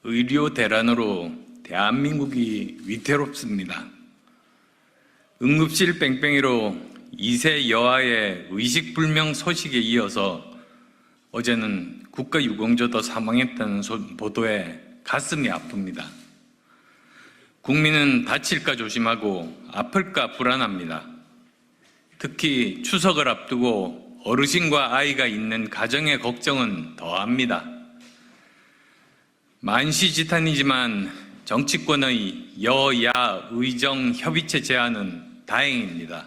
의료 대란으로 대한민국이 위태롭습니다. 응급실 뺑뺑이로 2세 여아의 의식불명 소식에 이어서 어제는 국가유공자도 사망했다는 보도에 가슴이 아픕니다. 국민은 다칠까 조심하고 아플까 불안합니다. 특히 추석을 앞두고 어르신과 아이가 있는 가정의 걱정은 더합니다. 만시지탄이지만 정치권의 여야 의정 협의체 제안은 다행입니다.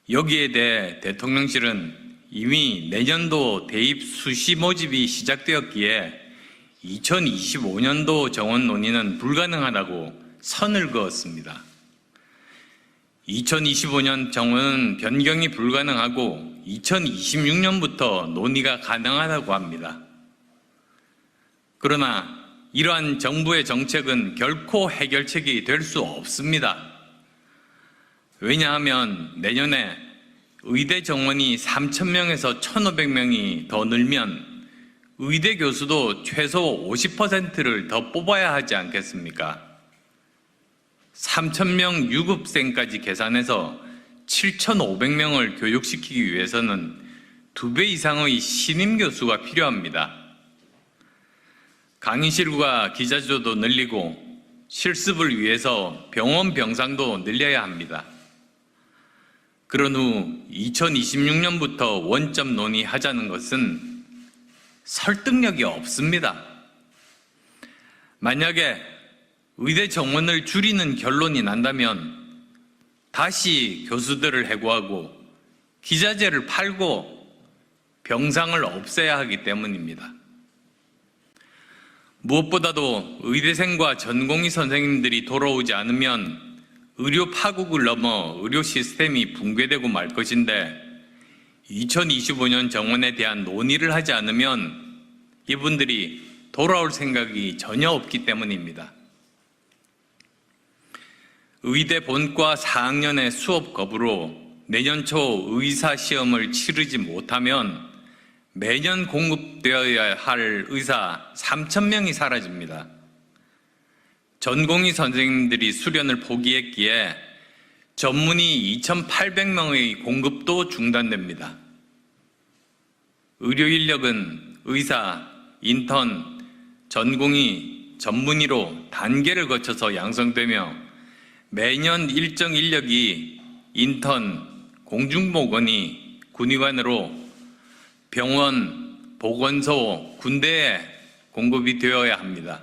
여기에 대해 대통령실은 이미 내년도 대입 수시 모집이 시작되었기에 2025년도 정원 논의는 불가능하다고 선을 그었습니다. 2025년 정원은 변경이 불가능하고 2026년부터 논의가 가능하다고 합니다. 그러나 이러한 정부의 정책은 결코 해결책이 될 수 없습니다. 왜냐하면 내년에 의대 정원이 3,000명에서 1,500명이 더 늘면 의대 교수도 최소 50%를 더 뽑아야 하지 않겠습니까? 3,000명 유급생까지 계산해서 7,500명을 교육시키기 위해서는 2배 이상의 신임 교수가 필요합니다. 강의실과 기자조도 늘리고 실습을 위해서 병원 병상도 늘려야 합니다. 그런 후 2026년부터 원점 논의하자는 것은 설득력이 없습니다. 만약에 의대 정원을 줄이는 결론이 난다면 다시 교수들을 해고하고 기자재를 팔고 병상을 없애야 하기 때문입니다. 무엇보다도 의대생과 전공의 선생님들이 돌아오지 않으면 의료 파국을 넘어 의료 시스템이 붕괴되고 말 것인데 2025년 정원에 대한 논의를 하지 않으면 이분들이 돌아올 생각이 전혀 없기 때문입니다. 의대 본과 4학년의 수업 거부로 내년 초 의사 시험을 치르지 못하면 매년 공급되어야 할 의사 3,000명이 사라집니다. 전공의 선생님들이 수련을 포기했기에 전문의 2,800명의 공급도 중단됩니다. 의료 인력은 의사, 인턴, 전공의, 전문의로 단계를 거쳐서 양성되며 매년 일정 인력이 인턴, 공중보건의, 군의관으로 병원, 보건소, 군대에 공급이 되어야 합니다.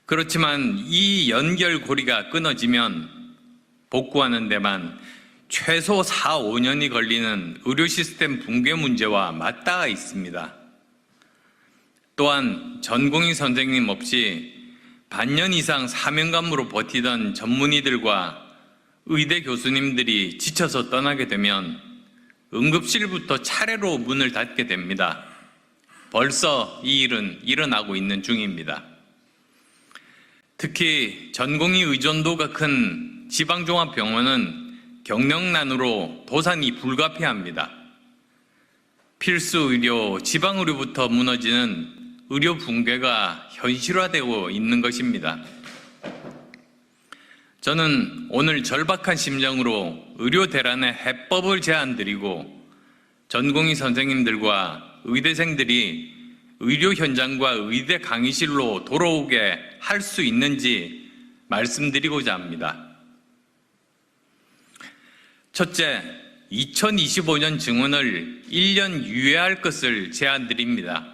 그렇지만 이 연결고리가 끊어지면 복구하는 데만 최소 4, 5년이 걸리는 의료 시스템 붕괴 문제와 맞닿아 있습니다. 또한 전공의 선생님 없이 반년 이상 사명감으로 버티던 전문의들과 의대 교수님들이 지쳐서 떠나게 되면 응급실부터 차례로 문을 닫게 됩니다. 벌써 이 일은 일어나고 있는 중입니다. 특히 전공의 의존도가 큰 지방종합병원은 경력난으로 도산이 불가피합니다. 필수 의료, 지방의료부터 무너지는 의료 붕괴가 현실화되고 있는 것입니다. 저는 오늘 절박한 심정으로 의료 대란의 해법을 제안드리고 전공의 선생님들과 의대생들이 의료 현장과 의대 강의실로 돌아오게 할 수 있는지 말씀드리고자 합니다. 첫째, 2025년 증원을 1년 유예할 것을 제안드립니다.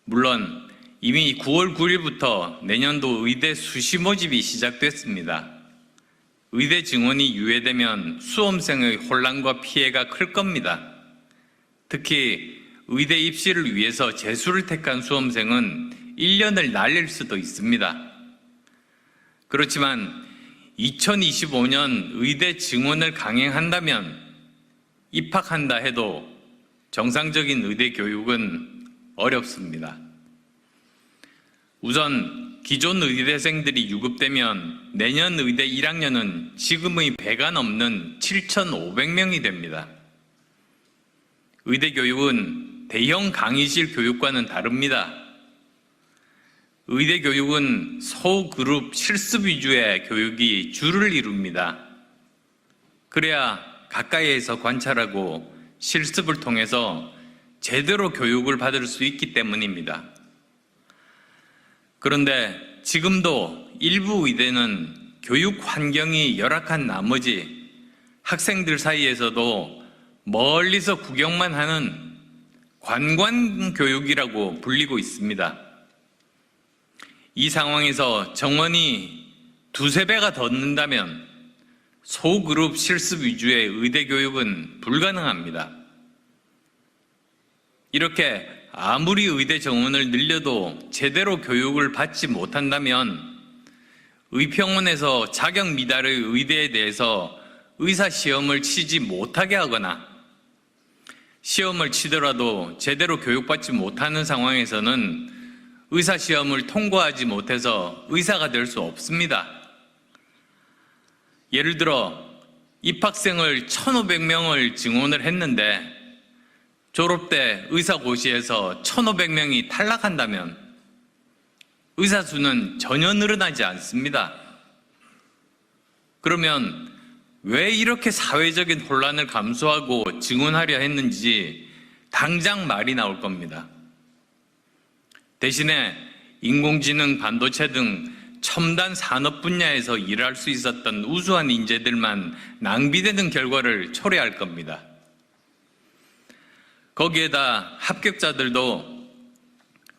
물론 이미 9월 9일부터 내년도 의대 수시 모집이 시작됐습니다. 의대 증원이 유예되면 수험생의 혼란과 피해가 클 겁니다. 특히 의대 입시를 위해서 재수를 택한 수험생은 1년을 날릴 수도 있습니다. 그렇지만 2025년 의대 증원을 강행한다면 입학한다 해도 정상적인 의대 교육은 어렵습니다. 우선 기존 의대생들이 유급되면 내년 의대 1학년은 지금의 배가 넘는 7,500명이 됩니다. 의대 교육은 대형 강의실 교육과는 다릅니다. 의대 교육은 소그룹 실습 위주의 교육이 주를 이룹니다. 그래야 가까이에서 관찰하고 실습을 통해서 제대로 교육을 받을 수 있기 때문입니다. 그런데 지금도 일부 의대는 교육 환경이 열악한 나머지 학생들 사이에서도 멀리서 구경만 하는 관광교육이라고 불리고 있습니다. 이 상황에서 정원이 두세 배가 더 는다면 소그룹 실습 위주의 의대 교육은 불가능합니다. 이렇게 아무리 의대 정원을 늘려도 제대로 교육을 받지 못한다면 의평원에서 자격 미달의 의대에 대해서 의사 시험을 치지 못하게 하거나 시험을 치더라도 제대로 교육받지 못하는 상황에서는 의사 시험을 통과하지 못해서 의사가 될 수 없습니다. 예를 들어 입학생을 1,500명을 증원을 했는데 졸업 때 의사고시에서 1,500명이 탈락한다면 의사 수는 전혀 늘어나지 않습니다. 그러면 왜 이렇게 사회적인 혼란을 감수하고 증원하려 했는지 당장 말이 나올 겁니다. 대신에 인공지능, 반도체 등 첨단 산업 분야에서 일할 수 있었던 우수한 인재들만 낭비되는 결과를 초래할 겁니다. 거기에다 합격자들도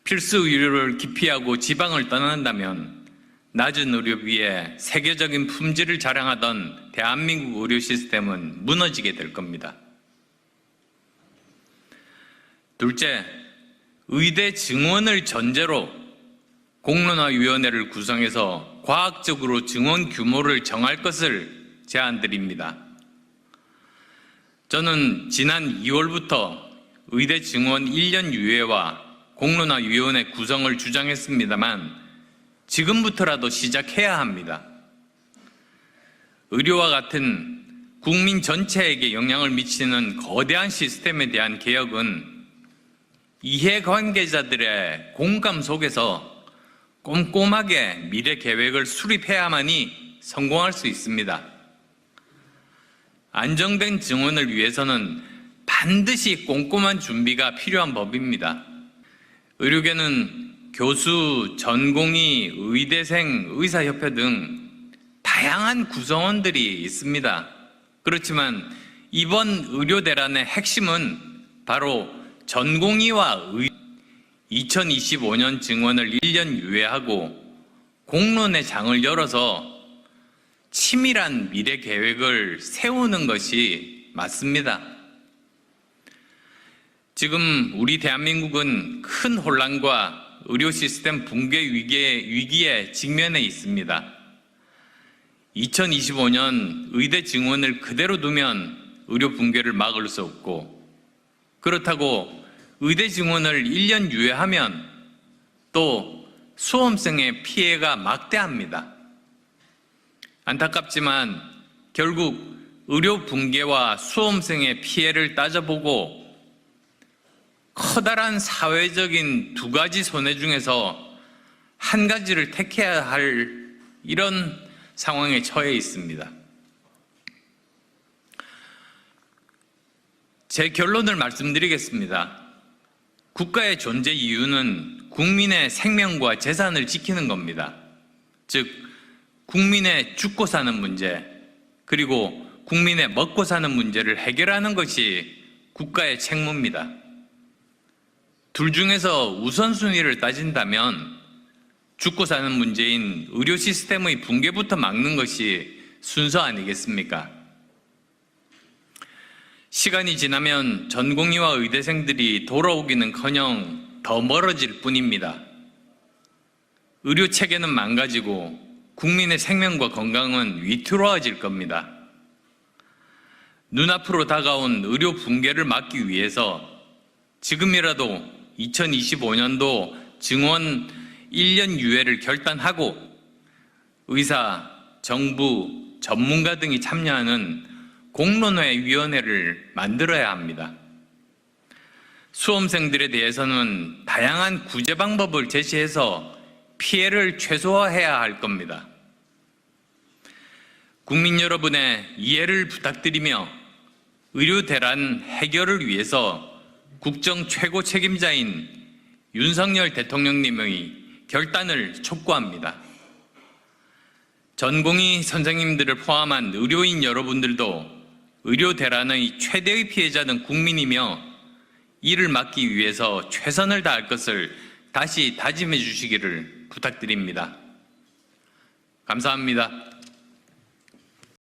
필수 의료를 기피하고 지방을 떠난다면 낮은 의료비에 세계적인 품질을 자랑하던 대한민국 의료 시스템은 무너지게 될 겁니다. 둘째, 의대 증원을 전제로 공론화위원회를 구성해서 과학적으로 증원 규모를 정할 것을 제안드립니다. 저는 지난 2월부터 의대 증원 1년 유예와 공론화위원회 구성을 주장했습니다만 지금부터라도 시작해야 합니다. 의료와 같은 국민 전체에게 영향을 미치는 거대한 시스템에 대한 개혁은 이해관계자들의 공감 속에서 꼼꼼하게 미래 계획을 수립해야만이 성공할 수 있습니다. 안정된 증원을 위해서는 반드시 꼼꼼한 준비가 필요한 법입니다. 의료계는 교수, 전공의, 의대생, 의사협회 등 다양한 구성원들이 있습니다. 그렇지만 이번 의료대란의 핵심은 바로 전공의와 2025년 증원을 1년 유예하고 공론의 장을 열어서 치밀한 미래 계획을 세우는 것이 맞습니다. 지금 우리 대한민국은 큰 혼란과 의료 시스템 붕괴 위기에 직면해 있습니다. 2025년 의대 증원을 그대로 두면 의료 붕괴를 막을 수 없고, 그렇다고 의대 증원을 1년 유예하면 또 수험생의 피해가 막대합니다. 안타깝지만 결국 의료 붕괴와 수험생의 피해를 따져보고 커다란 사회적인 두 가지 손해 중에서 한 가지를 택해야 할 이런 상황에 처해 있습니다. 제 결론을 말씀드리겠습니다. 국가의 존재 이유는 국민의 생명과 재산을 지키는 겁니다. 즉, 국민의 죽고 사는 문제, 그리고 국민의 먹고 사는 문제를 해결하는 것이 국가의 책무입니다. 둘 중에서 우선순위를 따진다면 죽고 사는 문제인 의료 시스템의 붕괴부터 막는 것이 순서 아니겠습니까? 시간이 지나면 전공의와 의대생들이 돌아오기는커녕 더 멀어질 뿐입니다. 의료 체계는 망가지고 국민의 생명과 건강은 위태로워질 겁니다. 눈앞으로 다가온 의료 붕괴를 막기 위해서 지금이라도 2025년도 증원 1년 유예를 결단하고 의사, 정부, 전문가 등이 참여하는 공론화위원회를 만들어야 합니다. 수험생들에 대해서는 다양한 구제 방법을 제시해서 피해를 최소화해야 할 겁니다. 국민 여러분의 이해를 부탁드리며 의료 대란 해결을 위해서 국정 최고 책임자인 윤석열 대통령님의 결단을 촉구합니다. 전공의 선생님들을 포함한 의료인 여러분들도 의료 대란의 최대의 피해자는 국민이며 이를 막기 위해서 최선을 다할 것을 다시 다짐해 주시기를 부탁드립니다. 감사합니다.